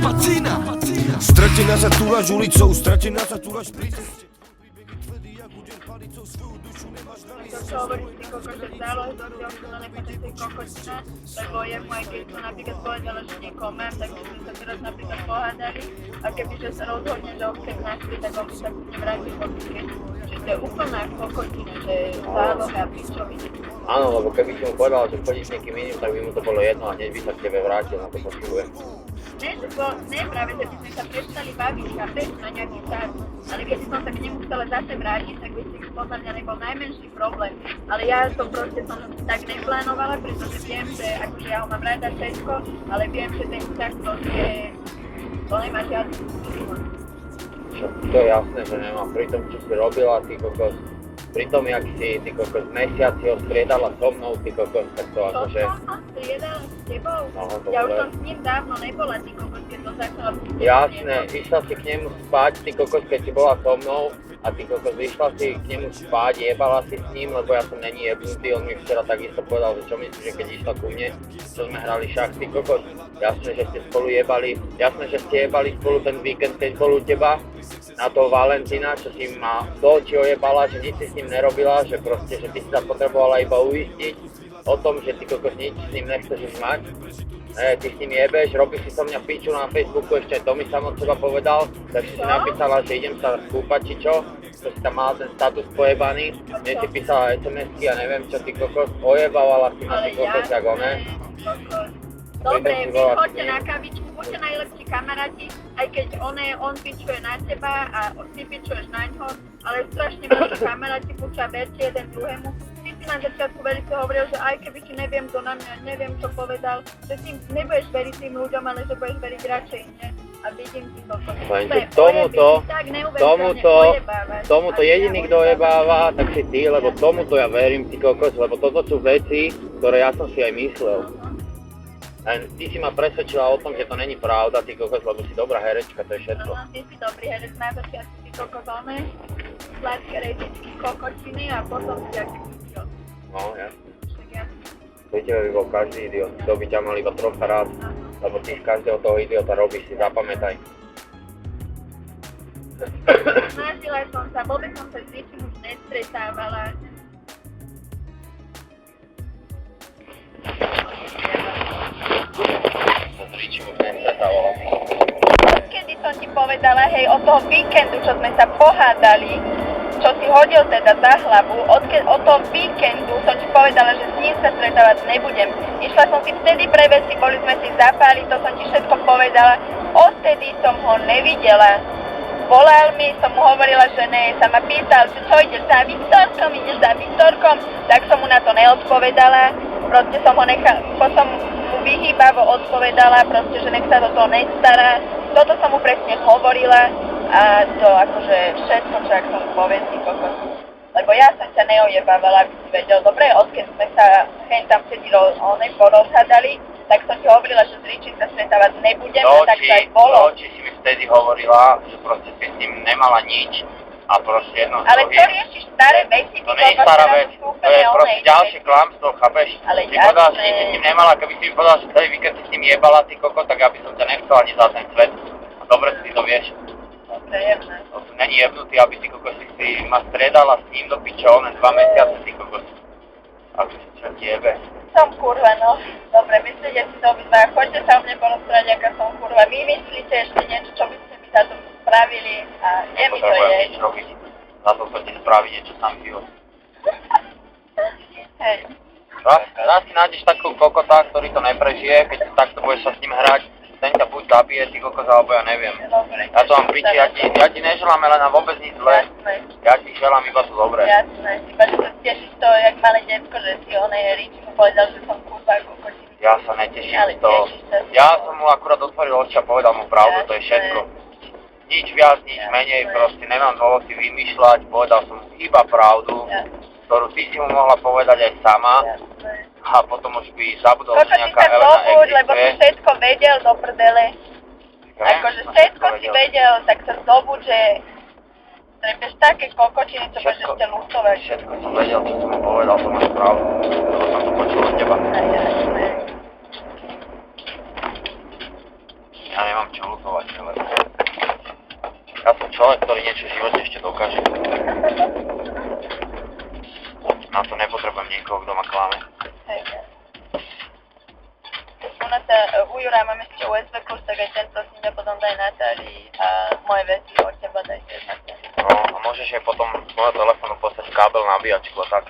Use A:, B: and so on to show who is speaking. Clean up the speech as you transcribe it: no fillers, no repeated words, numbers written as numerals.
A: Kapacína. Stratená sa túlaš ulicou, stratená sa túlaš pri ceste.
B: To, čo hovoríš ty kokos, že zálohy do toho nepotečej kokočina, lebo jemu aj keď som napríklad povedala, že niekoho mám, takže sme sa teraz napríklad pohádali a kebyže sa rozhodne, že ho chcem našli, tak on by sa bude vrátiť po týke. Že to je úplná kokočina, že zálohy a pičoviny.
C: Áno, lebo keby si mu povedal, že chodíš s niekým iným, tak by mu to bolo jedno a hneď by sa k tebe vrátil, na to počujem.
B: Ne, práve, že by sme sa prestali baviť, chápeš, na nejaký čas. Ale keď som sa k nemu chcela zase vrátiť, tak by si podľa mňa nebol najmenší problém. Ale ja to proste som tak neplánovala, pretože viem, že akože ja ho mám rada všetko, ale viem, že ten vzťah proste, to nemá žiadny vývoj.
C: To je jasné, že nemá. Pri tom, čo si robila, ty kokos, pri tom, jak si ty kokos mesiaci ho striedala so mnou, ty kokos, tak to akože...
B: Čo som striedala s tebou?
C: No,
B: ja už som s ním dávno nebola, ty kokos, keď to začala...
C: Jasné, išla si k nemu spať, ty kokos, keď si bola so mnou a ty kokos, išla si k nemu spať, jebala si s ním, lebo ja som není jebnutý, on mi včera takisto povedal, že čo myslíš, že keď išla ku mne, čo sme hrali šach, ty kokos, jasné, že ste spolu jebali, jasné, že ste jebali spolu ten víkend, keď bol u teba, na toho Valentína, čo si ma do očí ojebala, že nič si s ním nerobila, že proste, že ty si sa potrebovala iba uistiť o tom, že ty kokos nič s ním nechceš už mať. Ty s ním jebeš, robíš si so mňa piču na Facebooku, ešte to mi sam od seba povedal, takže si napísala, že idem sa skúpať či čo, si tam mala ten status pojebaný, mne si písala SMS-ky a neviem čo, ty kokos, ojebávala si ma ty kokos jak one.
B: Dobre, vy choďte na kavičku, buďte najlepší kamaráti, aj keď on pičuje na teba a ty pičuješ na ňo, ale strašne veľkí kamaráti, buďte verte jeden druhému. Ty si na začiatku veľmi hovoril, že aj keby ti neviem kto na mňa, neviem čo povedal, že ty nebudeš veriť tým ľuďom, ale že budeš veriť radšej mne. A vidím ti to.
C: Tomuto jediný, kto ojebáva, tak si ty, lebo tomuto ja verím, ty kokos, lebo toto sú veci, ktoré ja som si aj myslel. Len ty si ma presvedčila o tom, že to není pravda, ty kokos, lebo si dobrá herečka, to je všetko.
B: Ty si dobrý herec, na začiatku si kokos oné, sladké rejtičky, kokočiny a potom si aký idiot.
C: No, jasne. To by bol každý idiot, to by ťa mal iba trocha rád, lebo ty z každého toho idiota robíš, si zapamätaj.
B: Snažila som sa, vôbec som sa s ničím už nestretávala. Kedy som ti povedala, hej, od toho víkendu, čo sme sa pohádali, čo si hodil teda za hlavu, od toho víkendu som ti povedala, že s ním sa stretávať nebudem. Išla som si vtedy pre veci, boli sme si zapáli, to som ti všetko povedala. Odtedy som ho nevidela. Volal mi, som mu hovorila, že ne, sa ma pýtal, že čo ideš za Viktorkom, tak som mu na to neodpovedala. Proste som ho potom mu vyhýbavo odpovedala, proste, že nech sa do toho nestará. Toto som mu presne hovorila a to akože všetko, čo ak som mu poviem, si kokos. Lebo ja som sa neojebávala, aby si vedel. Dobre, odkedy sme sa tam vtedy porozhádali, tak som ti hovorila, že s Richim sa stretávať nebudem, tak to aj bolo.
C: Či si mi vtedy hovorila, že proste si s ním nemala nič a proste jedno z
B: ale čo riešiš staré veci?
C: To nie je stará vec, to je proste ďalšie klamstvo, chápeš?
B: Ale
C: ty povedala, že nič s ním nemala, keby si mi povedala, že celý víkend si s ním jebala, ty koko, tak ja by som ťa nechcel ani za ten svet. A dobre si to vieš.
B: To je jebné.
C: To som není jebnutý, aby ty kokos si ma striedala s ním do pičov, len 2 mesiace, ty kokos. A čo ti jebe?
B: Som kurva, no. Dobre, myslíte si to obidva. Choďte sa o mne porozprávať, aká som kurva. Vy myslíte ešte niečo, čo by ste mi za to spravili a je mi to jedno.
C: Za to sa ti spraví niečo sám život.
B: Hej.
C: Raz si nájdeš takú kokota, ktorý to neprežije, keď takto budeš sa s ním hrať, ten ťa buď zabije, ty kokos, alebo ja neviem.
B: Dobre.
C: Ja to mám piči, ja ti neželám Elena vôbec nič zlé. Ja ti želám iba to dobré.
B: Jasné, iba že sa tešíš to, jak malé detsko, že si Riči mu povedal, že som kurva kokočina.
C: Ja sa neteším z toho. Ja som mu akurát otvoril oči a povedal mu pravdu, to je všetko. Nič viac, nič menej, proste nemám dôvod si vymýšľať, povedal som mu iba pravdu, ktorú ty si mu mohla povedať aj sama. A potom už by zabudol, že nejaká Elena existuje.
B: Lebo si všetko vedel do prdele. Akože všetko si vedel, tak sa zobuď, že trepeš také kokočiny, čo budeš ešte ľutovať.
C: Všetko som vedel, čo som mu povedal, to máš pravdu. Lebo som to počul od teba. Ja nemám čo ľutovať, ale ja som človek, ktorý niečo v živote ešte dokáže. Na to nepotrebujem niekoho, kto ma klame.
B: Hej. U nás u Jura mám ešte USB kurs, tak aj ten prosím ťa potom daj Natálii a moje veci od teba daj tiež Natálii.
C: No a môžeš jej potom z môjho telefónu poslať kábel, nabíjačku a tak.